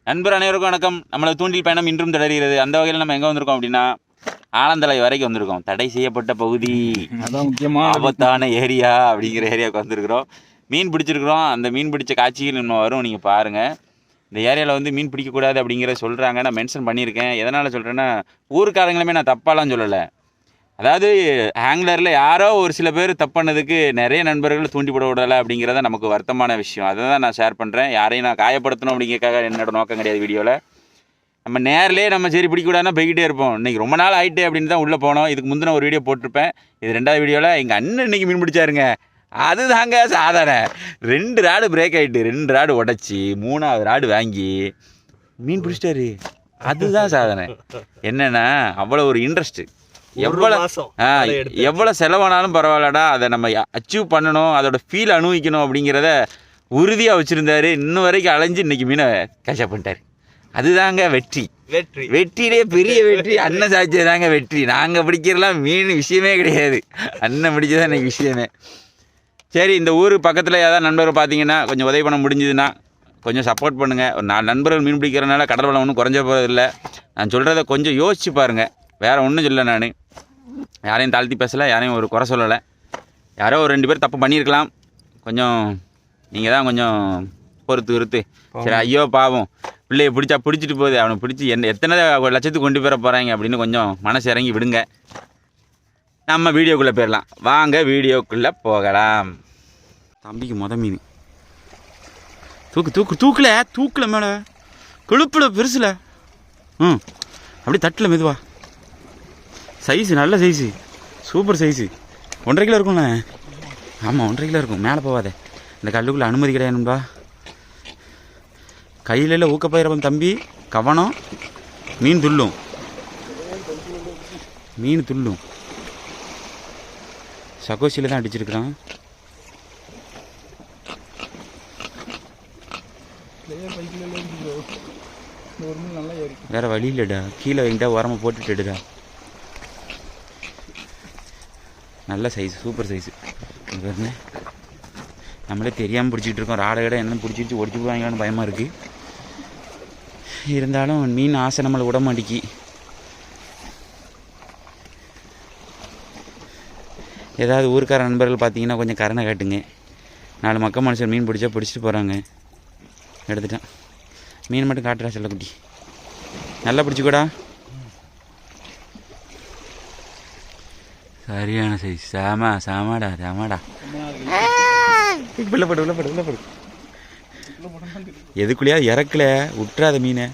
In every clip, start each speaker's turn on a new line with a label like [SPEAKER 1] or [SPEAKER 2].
[SPEAKER 1] நண்பர் அனைவருக்கும் வணக்கம். நம்மளை தூண்டில் பயணம் இன்றும் தொடர்கிறது. அந்த வகையில் நம்ம எங்கே வந்திருக்கோம் அப்படின்னா ஆலந்தலை வரைக்கும் வந்திருக்கோம். தடை செய்யப்பட்ட பகுதி,
[SPEAKER 2] அதான் முக்கியமான
[SPEAKER 1] ஆபத்தான ஏரியா அப்படிங்கிற ஏரியாவுக்கு வந்திருக்கிறோம். மீன் பிடிச்சிருக்கிறோம். அந்த மீன் பிடிச்ச காட்சிகள் நம்ம வரும், நீங்கள் பாருங்கள். இந்த ஏரியாவில் வந்து மீன் பிடிக்கக்கூடாது அப்படிங்கிற சொல்கிறாங்க. நான் மென்ஷன் பண்ணியிருக்கேன். எதனால் சொல்கிறேன்னா, ஊருக்காரங்களுமே நான் தப்பாலாம் சொல்லலை. அதாவது ஹேங்லரில் யாரோ ஒரு சில பேர் தப்பானதுக்கு நிறைய நண்பர்கள் தூண்டி போட விடலை அப்படிங்கிறத நமக்கு வருத்தமான விஷயம். அதை தான் நான் ஷேர் பண்ணுறேன். யாரையும் நான் காயப்படுத்தணும் அப்படிங்கிறக்காக என்னோட நோக்கம் கிடையாது. வீடியோவில் நம்ம நேர்லேயே நம்ம சரி பிடிக்கூடாதுன்னா போய்கிட்டே இருப்போம். இன்றைக்கி ரொம்ப நாள் ஆகிட்டு அப்படின்னு தான் உள்ளே போனோம். இதுக்கு முந்தின ஒரு வீடியோ போட்டிருப்பேன். இது 2வது வீடியோவில் எங்கள் அண்ணன் இன்றைக்கி மீன் பிடிச்சாருங்க. அது தாங்க சாதாரண 2 ராடு பிரேக் ஆகிட்டு 2 ராடு உடச்சி 3வது ராடு வாங்கி மீன் பிடிச்சிட்டாரு. அதுதான் சாதனை. என்னென்னா அவ்வளோ ஒரு இன்ட்ரெஸ்ட்டு. எவ்வளோ செலவானாலும் பரவாயில்லடா, அதை நம்ம அச்சீவ் பண்ணணும், அதோட ஃபீல் அனுபவிக்கணும் அப்படிங்கிறத உறுதியாக வச்சுருந்தாரு. இன்னும் வரைக்கும் அலைஞ்சு இன்றைக்கி மீனை கேட்ச் பண்ணிட்டார். அதுதாங்க வெற்றி. வெற்றியிலே பெரிய வெற்றி அண்ணன் சாய்ச்சதாங்க வெற்றி. நாங்கள் பிடிக்கிறலாம் மீன் விஷயமே கிடையாது. அண்ணன் பிடிச்சதான் இன்றைக்கி விஷயமே. சரி, இந்த ஊர் பக்கத்தில் ஏதாவது நண்பர்கள் பார்த்தீங்கன்னா கொஞ்சம் உதவி பண்ண முடிஞ்சதுன்னா கொஞ்சம் சப்போர்ட் பண்ணுங்கள். ஒரு 4 நண்பர்கள் மீன் பிடிக்கிறதுனால கடல் வளம் ஒன்றும் குறைஞ்ச போகிறதில்ல. நான் சொல்கிறத கொஞ்சம் யோசிச்சு பாருங்கள். வேறு ஒன்றும் சொல்ல, நான் யாரையும் தாழ்த்தி பேசலை, யாரையும் ஒரு குறை சொல்லலை. யாரோ ஒரு 2 பேர் தப்பு பண்ணியிருக்கலாம். கொஞ்சம் நீங்கள் தான் கொஞ்சம் பொறுத்து சரி, ஐயோ பாவம் பிள்ளையை பிடிச்சிட்டு போகுது, அவனை பிடிச்சி எத்தனை லட்சத்துக்கு கொண்டு போயிட போகிறாங்க அப்படின்னு கொஞ்சம் மனசு இறங்கி விடுங்க. நம்ம வீடியோக்குள்ளே போயிடலாம். வாங்க வீடியோக்குள்ளே போகலாம். தம்பிக்கு மீன் தூக்கில் மேலே கொழுப்பில் பெருசில் அப்படி தட்டில் மெதுவா. சைஸு நல்ல சைஸு, சூப்பர் சைஸு. 1.5 கிலோ இருக்கும்ண்ணே. ஆமாம், 1.5 கிலோ இருக்கும். மேலே போகாதே, இந்த கல்லுக்குள்ளே அனுமதி கிடையாதுன்பா. கையில ஊக்கப்பயிரப்பம் தம்பி, கவனம். மீன் துள்ளும். சகோசியில் தான் அடிச்சிருக்கிறான். வேற வழி இல்லைடா, கீழே எங்கிட்ட உரமாக போட்டுட்டுடா. நல்ல சைஸ், சூப்பர் சைஸு. பாருங்க, நம்மளே தெரியாமல் பிடிச்சிக்கிட்டு இருக்கோம். ராடை என்ன பிடிச்சிட்டு ஒடிச்சு போவாங்களான்னு பயமாக இருக்குது. இருந்தாலும் மீன் ஆசை நம்மளை விட மாட்டிக்கி. ஏதாவது ஊருக்கார நண்பர்கள் பார்த்தீங்கன்னா கொஞ்சம் கருணை காட்டுங்க. 4 மக்க மனுஷன் மீன் பிடிச்சா பிடிச்சிட்டு போகிறாங்க. எடுத்துட்டான் மீன் மட்டும் காட்டுறா செல்லக்குட்டி. நல்லா பிடிச்சிக்கூடா. சரியான சைஸ். சாமாடா. உள்ள படு. எதுக்குள்ளேயா இறக்கல விட்டுறாத மீனை.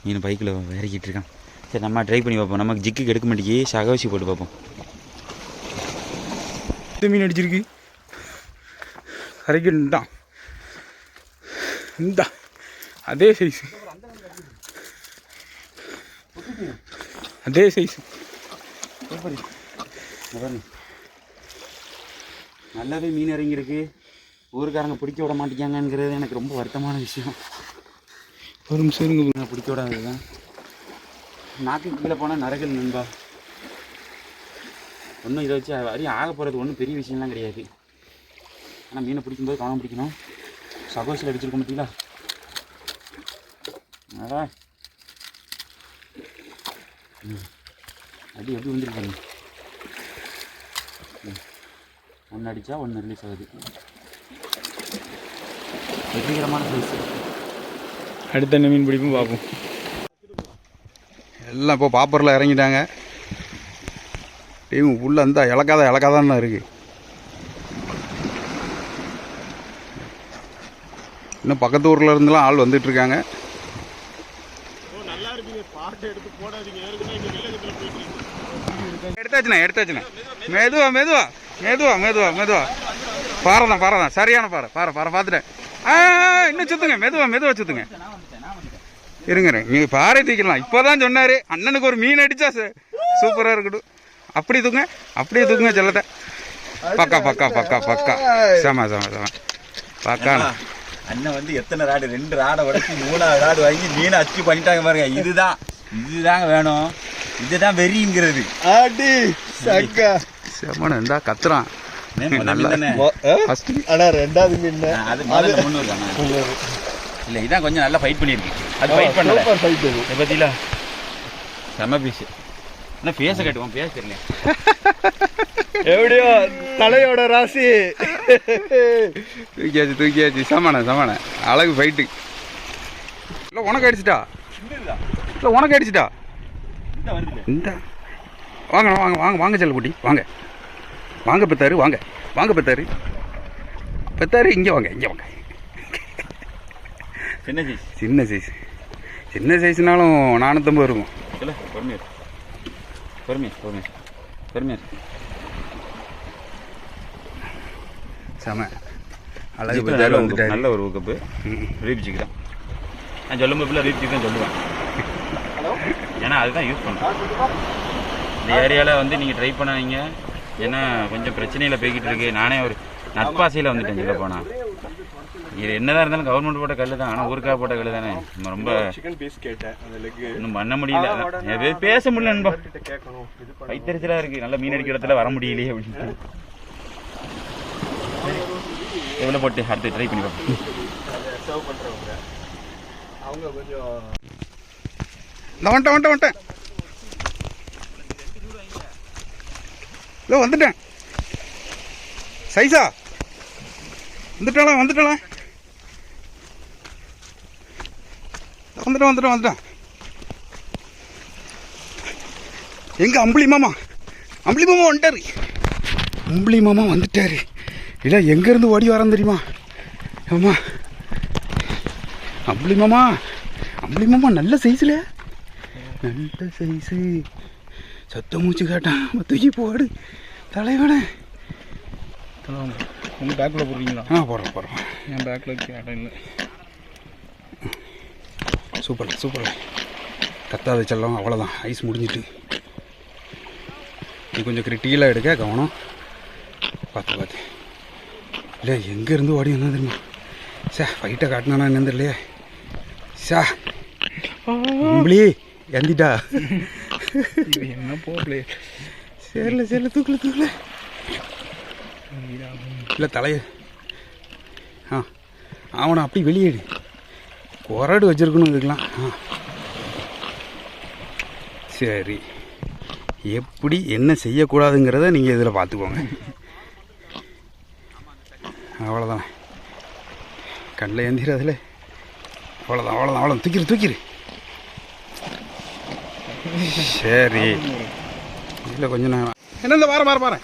[SPEAKER 1] மீன் பைக்கில் இறக்கிட்டு இருக்கான். சரி, நம்ம ட்ரை பண்ணி பார்ப்போம். நமக்கு ஜிக்குக்கு எடுக்க மாட்டேங்கி, சகவசி போட்டு பார்ப்போம். மீன் அடிச்சிருக்கு. கரைக்கிட்டான். இந்த அதே சைஸு. நல்லாவே மீன் இறங்கியிருக்கு. ஊருக்காரங்க பிடிக்க விட மாட்டேங்கிறாங்கிறது எனக்கு ரொம்ப வருத்தமான விஷயம். ஒரு நிமிஷம் இருங்க, பிடிக்க விடாது தான். நாக்கு கீழே போனால் நரகல் நண்பா. ஒன்றும் இதை வச்சு வரையும் ஆக போகிறது ஒன்றும் பெரிய விஷயம்லாம் கிடையாது. ஆனால் மீனை பிடிக்கும்போது கவனம் பிடிக்கணும். சகோசில் அடிச்சிருக்க மாட்டீங்களா? அதான் அடி எப்படி வந்துருக்காங்க. 1 அடித்தா 1 ரிலீஸ் ஆகுது. வெற்றிகரமான சைஸ். அடுத்த என்ன மீன் பிடிப்பும் பார்ப்போம்.
[SPEAKER 2] எல்லாம் இப்போ பாப்பரில் இறங்கிட்டாங்க. டீம் ஃபுல்லாக இருந்தால் இலக்காதான் இருக்குது. இன்னும் பக்கத்து ஊரில் இருந்தெல்லாம் ஆள் வந்துட்டுருக்காங்க. எடுத்தாச்சுண்ணே. மெதுவா. பாறை. சரியான பாறை பார்த்துட்டேன். இன்னும் சுற்றுங்க. மெதுவா சுற்றுங்க. இருங்க, நீங்கள் பாறை தூக்கிடலாம். இப்போ தான் சொன்னார் அண்ணனுக்கு ஒரு மீன் அடித்தா சூப்பராக இருக்கட்டும். அப்படியே தூக்குங்க செல்லத்தை. பக்கா. சம பக்கா.
[SPEAKER 1] அண்ணன் வந்து எத்தனை ராடு 2 ராடை உடச்சி 3வது ராடு வாங்கி மீனை அச்சீவ் பண்ணிட்டாங்க பாருங்க. இதுதாங்க வேணும். இதுதான் வெறிங்கிறது.
[SPEAKER 2] செம்மன இருந்தா கத்துறான்.
[SPEAKER 3] ஆனா 2வது மீன்
[SPEAKER 1] இல்லை இதான் கொஞ்சம் நல்லா ஃபைட் பண்ணியிருக்கு. அது ஃபைட் பண்ணல. இதை பற்றில செம்ம பீஸு. என்ன பேச கட்டுவோம், பேச தெரியல.
[SPEAKER 3] எப்படியோ தலையோட ராசி.
[SPEAKER 2] தூக்கியாச்சு. சமான அழகு ஃபைட்டு. இல்லை உனக்கு அடிச்சிட்டா? இல்லை உனக்கு அடிச்சிட்டா? இந்த வாங்க செல்லக்குட்டி, வாங்க பெத்தாரு, வாங்க பெத்தாரு, இங்கே வாங்க. சின்ன சைஸ்னாலும் 450 இருக்கும்.
[SPEAKER 1] இல்லை பொறுமையா
[SPEAKER 2] செம அழகு பெத்தாரு வந்துட்டாரு.
[SPEAKER 1] நல்ல ஒரு ஊக்கப்பு. ரீப்ஜிக்கு தான் நான் சொல்லும்போது ரீப்ஜிக்கு தான் சொல்லுவேன். ஏன்னா அதுதான் யூஸ் பண்ணுறேன். இந்த ஏரியாவில் வந்து நீங்கள் ட்ரை பண்ணாதீங்க. ஏன்னா கொஞ்சம் பிரச்சனையில் போய்கிட்டு இருக்கு. நானே ஒரு நட்பாசையில் வந்துட்டேன் சொல்ல போனால். இது என்னதான் இருந்தாலும் கவர்மெண்ட் போட்ட கல் தான். ஆனால் ஊருக்காக போட்ட கல் தானே. நம்ம ரொம்ப இன்னும் பண்ண முடியல. பேச முடியல நண்பா. வைத்தறிச்சலாக இருக்குது. நல்ல மீன் அடிக்கிற இடத்துல வர முடியலையே அப்படின்னு. எவ்வளோ போட்டு அடுத்து ட்ரை பண்ணி பார்ப்போம்.
[SPEAKER 2] வந்துட்டேன். இல்லை வந்துட்டேன். சைஸா வந்துட்டான். வந்துட்டேன். எங்க அம்புலி மாமா வந்துட்டாரு. இல்லை எங்கேருந்து ஓடி வரான் தெரியுமா? ஆமா அம்புலி மாமா நல்ல சைஸில் சத்த மூச்சு காட்டான். தூக்கி போடு தலைவனே.
[SPEAKER 3] உங்கள் பேக்கில் போடுறீங்களா?
[SPEAKER 2] போடுறோம்.
[SPEAKER 3] என் பேக்கில் வைக்க இடம் இல்லை.
[SPEAKER 2] சூப்பர். கத்தாத செல்லம் அவ்வளோதான். ஐஸ் முடிஞ்சிட்டு இது கொஞ்சம் கிரிட்டிக்கலாக எடுக்க கவனம். பார்த்து இல்லை எங்கேருந்து ஓடி வந்தா தெரியுமா? ஃபைட்டை காட்டினானா என்னன்னு தெரியலையே. அம்பளி எந்திட்டா.
[SPEAKER 3] என்ன போகல.
[SPEAKER 2] சரில தூக்கல. இல்லை தலைய அவனை அப்படி வெளியேடு. குரடு வச்சிருக்கணும் இதுக்கெல்லாம். சரி, எப்படி என்ன செய்யக்கூடாதுங்கிறத நீங்கள் இதில் பார்த்துக்கோங்க. அவ்வளோதான். கண்ணில் ஏந்திராதுல. அவ்வளோதான். தூக்கிடு. சரி, இல்லை கொஞ்சம் நேரம் என்ன இந்த பாரு.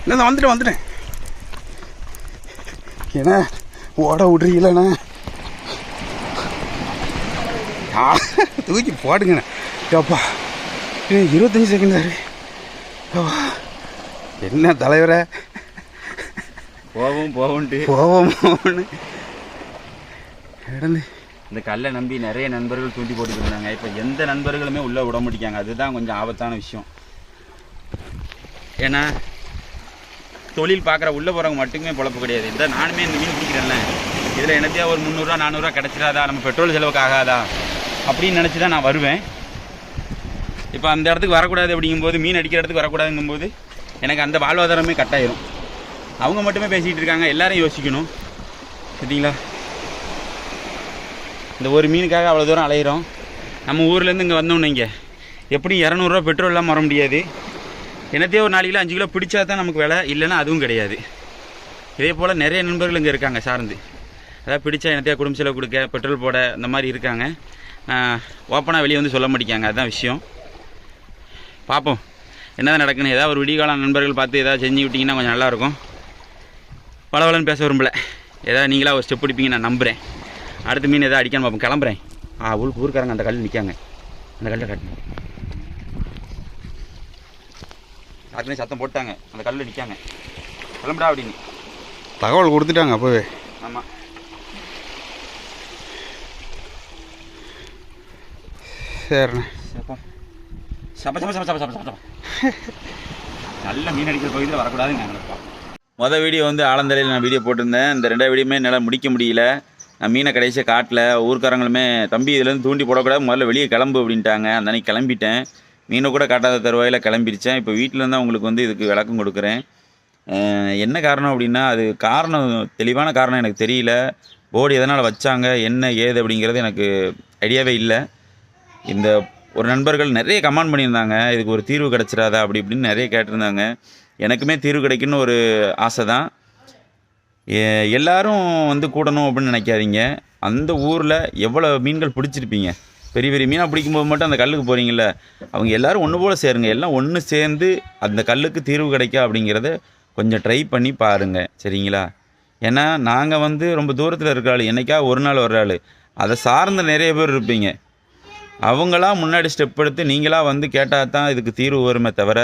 [SPEAKER 2] இல்லை வந்துட்டேன். ஏன்னா ஓட விட்றீங்களண்ணா. தூக்கி போடுங்கண்ணே. அப்பா 25 செகண்ட் சார். என்ன தலைவரை
[SPEAKER 1] போவோம்ட்டு
[SPEAKER 2] இடந்து
[SPEAKER 1] இந்த கல்லை நம்பி நிறைய நண்பர்கள் தூண்டி போட்டுக்கிட்டு இருந்தாங்க. இப்போ எந்த நண்பர்களுமே உள்ளே விட மாட்டேங்காங்க. அதுதான் கொஞ்சம் ஆபத்தான விஷயம். ஏன்னா தொழில் பார்க்குற உள்ளே போகிறவங்க மட்டுமே பொழப்பு கிடையாது. இந்த நானுமே இந்த மீன் பிடிக்கிறேன்ல, இதில் எனத்தையா ஒரு 300 400 கிடச்சிடாதா, நம்ம பெட்ரோல் செலவுக்கு ஆகாதா அப்படின்னு நினச்சி தான் நான் வருவேன். இப்போ அந்த இடத்துக்கு வரக்கூடாது அப்படிங்கும்போது, மீன் அடிக்கிற இடத்துக்கு வரக்கூடாதுங்கும்போது எனக்கு அந்த வாழ்வாதாரமே கட்டாயிரும். அவங்க மட்டுமே பேசிகிட்டு இருக்காங்க. எல்லாரும் யோசிக்கணும். சரிங்களா? இந்த ஒரு மீனுக்காக அவ்வளோ தூரம் அலையிறோம். நம்ம ஊர்லேருந்து இங்கே வந்தோம்னு இங்கே எப்படி 200 ரூபா பெட்ரோல் இல்லாமல் வர முடியாது. என்னத்தையே ஒரு 4 கிலோ 5 கிலோ பிடிச்சா தான் நமக்கு விலை, இல்லைன்னா அதுவும் கிடையாது. இதே போல் நிறைய நண்பர்கள் இங்கே இருக்காங்க சார்ந்து. அதாவது பிடிச்சா என்னத்தையா குடும்ப செலவு கொடுக்க, பெட்ரோல் போட, இந்த மாதிரி இருக்காங்க. ஓப்பனாக வெளியே வந்து சொல்ல மாட்டேங்காங்க. அதுதான் விஷயம். பார்ப்போம் என்னதான் நடக்குன்னு. ஏதாவது ஒரு விடிகால நண்பர்கள் பார்த்து ஏதாவது செஞ்சு விட்டிங்கன்னா கொஞ்சம் நல்லாயிருக்கும். பலவலன்னு பேச விரும்பல. ஏதாவது நீங்களாக ஒரு ஸ்டெப் பிடிப்பீங்க நான் நம்புகிறேன். அடுத்த மீன் எதாவது அடிக்கான்னு பார்ப்போம். கிளம்புறேன். ஊருக்காரங்க அந்த கல் நிற்காங்க. அந்த கல்லை காட்டணும். யாருக்குனே சத்தம் போட்டாங்க. அந்த கல்லில் நிற்காங்க. கிளம்புடா அப்படின்னு
[SPEAKER 2] தகவல் கொடுத்துட்டாங்க அப்போவே.
[SPEAKER 1] ஆமாம்.
[SPEAKER 2] சரிண்ணே.
[SPEAKER 1] நல்ல மீன் அடிக்கிற பகுதியில் வரக்கூடாதுன்னு நினைப்போம். மொதல் வீடியோ வந்து ஆலந்தரையில் நான் வீடியோ போட்டிருந்தேன். இந்த 2 வீடியோமே என்னால் முடிக்க முடியல. நான் மீனை கடைசியாக காட்டில் ஊர்க்காரங்களுமே தம்பி இதுலேருந்து தூண்டி போடக்கூடாது, முதல்ல வெளியே கிளம்பு அப்படின்ட்டாங்க. அந்த அன்னைக்கு கிளம்பிட்டேன். மீனை கூட காட்டாத தருவாயில் கிளம்பிருச்சேன். இப்போ வீட்டிலேருந்து உங்களுக்கு வந்து இதுக்கு விளக்கம் கொடுக்குறேன். என்ன காரணம் அப்படின்னா, அது காரணம் தெளிவான காரணம் எனக்கு தெரியல. போர்டு எதனால் வச்சாங்க, என்ன ஏது அப்படிங்கிறது எனக்கு ஐடியாவே இல்லை. இந்த ஒரு நண்பர்கள் நிறைய கமெண்ட் பண்ணியிருந்தாங்க, இதுக்கு ஒரு தீர்வு கிடச்சிடாதா அப்படி இப்படின்னு நிறைய கேட்டிருந்தாங்க. எனக்குமே தீர்வு கிடைக்குன்னு ஒரு ஆசை தான். எல்லாரும் வந்து கூடணும் அப்படின்னு நினைக்காதீங்க. அந்த ஊரில் எவ்வளோ மீன்கள் பிடிச்சிருப்பீங்க, பெரிய பெரிய மீனாக பிடிக்கும்போது மட்டும் அந்த கல்லுக்கு போகிறீங்கள, அவங்க எல்லோரும் ஒன்று போல் சேருங்க. எல்லாம் ஒன்று சேர்ந்து அந்த கல்லுக்கு தீர்வு கிடைக்கா அப்படிங்கிறத கொஞ்சம் ட்ரை பண்ணி பாருங்கள், சரிங்களா? ஏன்னா நாங்கள் வந்து ரொம்ப தூரத்தில் இருக்கிற ஆள், என்றைக்கா ஒரு நாள் வர்ற ஆள், அதை சார்ந்த நிறைய பேர் இருப்பீங்க. அவங்களாம் முன்னாடி ஸ்டெப் எடுத்து நீங்களாக வந்து கேட்டால் தான் இதுக்கு தீர்வு வருமே தவிர,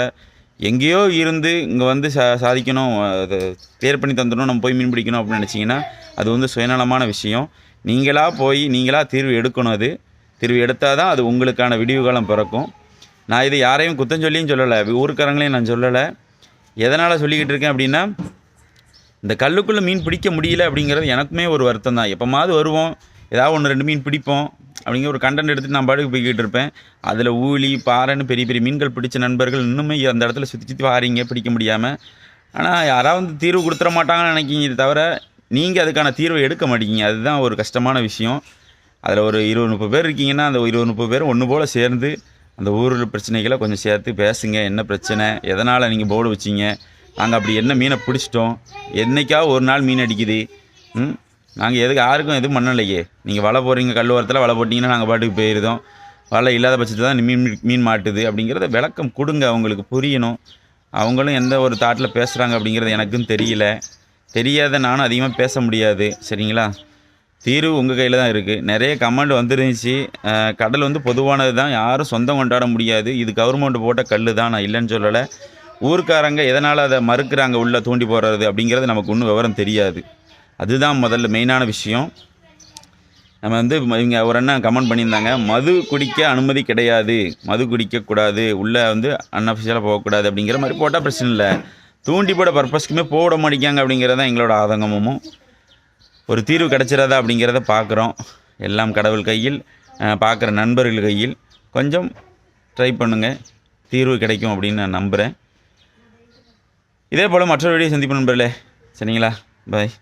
[SPEAKER 1] எங்கேயோ இருந்து இங்கே வந்து சாதிக்கணும், அதை கிளியர் பண்ணி தந்துடணும், நம்ம போய் மீன் பிடிக்கணும் அப்படின்னு நினச்சிங்கன்னா அது வந்து சுயநலமான விஷயம். நீங்களாக போய் நீங்களாக தீர்வு எடுக்கணும். அது தீர்வு எடுத்தால் தான் அது உங்களுக்கான விடிவு காலம் பிறக்கும். நான் இது யாரையும் குத்தம் சொல்லியும் சொல்லலை, ஊருக்காரங்களையும் நான் சொல்லலை. எதனால் சொல்லிக்கிட்டு இருக்கேன் அப்படின்னா, இந்த கல்லுக்குள்ளே மீன் பிடிக்க முடியல அப்படிங்கிறது எனக்குமே ஒரு வருத்தம் தான். எப்போமாவது வருவோம், ஏதாவது 1-2 மீன் பிடிப்போம் அப்படிங்கிற ஒரு கண்டென்ட் எடுத்துகிட்டு நான் பாட்டுக்கு போய்கிட்டு இருப்பேன். அதில் ஊழி பாறைன்னு பெரிய பெரிய மீன்கள் பிடிச்ச நண்பர்கள் இன்னுமே அந்த இடத்துல சுற்றி சுற்றி வாரீங்க பிடிக்க முடியாமல். ஆனால் யாராவது வந்து தீர்வு கொடுத்துட மாட்டாங்கன்னு நினைக்கிங்க, தவிர நீங்கள் அதுக்கான தீர்வை எடுக்க மாட்டேங்கிங்க. அதுதான் ஒரு கஷ்டமான விஷயம். அதில் ஒரு 20-30 பேர் இருக்கீங்கன்னா, அந்த 20-30 பேர் ஒன்று போல் சேர்ந்து அந்த ஊரில் பிரச்சனைகளை கொஞ்சம் சேர்த்து பேசுங்க. என்ன பிரச்சனை, எதனால் நீங்கள் போர்டு வச்சிங்க, நாங்கள் அப்படி என்ன மீனை பிடிச்சிட்டோம், என்றைக்காவது ஒரு நாள் மீன் அடிக்குது, நாங்கள் எதுக்கு யாருக்கும் எதுவும் பண்ணலையே. நீங்கள் வலை போடுறீங்க, கல் ஓரத்தில் வலை போட்டிங்கன்னா நாங்கள் பாட்டுக்கு போயிருந்தோம். வலை இல்லாத பட்சத்தில் தான் மீன் மாட்டுது அப்படிங்கிறத விளக்கம் கொடுங்க, அவங்களுக்கு புரியணும். அவங்களும் எந்த ஒரு தாட்டில் பேசுகிறாங்க அப்படிங்கிறது எனக்கும் தெரியல. தெரியாத நானும் அதிகமாக பேச முடியாது, சரிங்களா? தீர்வு உங்கள் கையில் தான் இருக்குது. நிறைய கமெண்ட் வந்துருந்துச்சு. கடல் வந்து பொதுவானது தான், யாரும் சொந்தம் கொண்டாட முடியாது, இது கவர்மெண்ட் போட்ட கல் தான், நான் இல்லைன்னு சொல்லலை. ஊர்க்காரங்க எதனால் அதை மறுக்கிறாங்க உள்ளே தூண்டி போடுறது அப்படிங்கிறது நமக்கு இன்னும் விவரம் தெரியாது. அதுதான் முதல்ல மெயினான விஷயம். நம்ம வந்து இவங்க ஒரு அண்ணன் கமெண்ட் பண்ணியிருந்தாங்க, மது குடிக்க அனுமதி கிடையாது, மது குடிக்கக்கூடாது, உள்ளே வந்து அன்அஃபிஷியலாக போகக்கூடாது அப்படிங்கிற மாதிரி போட்டால் பிரச்சனை இல்லை. தூண்டி போட பர்பஸ்க்குமே போட மாட்டேங்காங்க அப்படிங்கிறது தான் எங்களோட ஆதங்கமும். ஒரு தீர்வு கிடச்சிடாதா அப்படிங்கிறத பார்க்குறோம். எல்லாம் கடவுள் கையில், பார்க்குற நண்பர்கள் கையில். கொஞ்சம் ட்ரை பண்ணுங்கள், தீர்வு கிடைக்கும் அப்படின்னு நான் நம்புகிறேன். இதே போல் மற்றொரு வீடியோ சந்திப்பு நண்பர்களே, சரிங்களா? பாய்.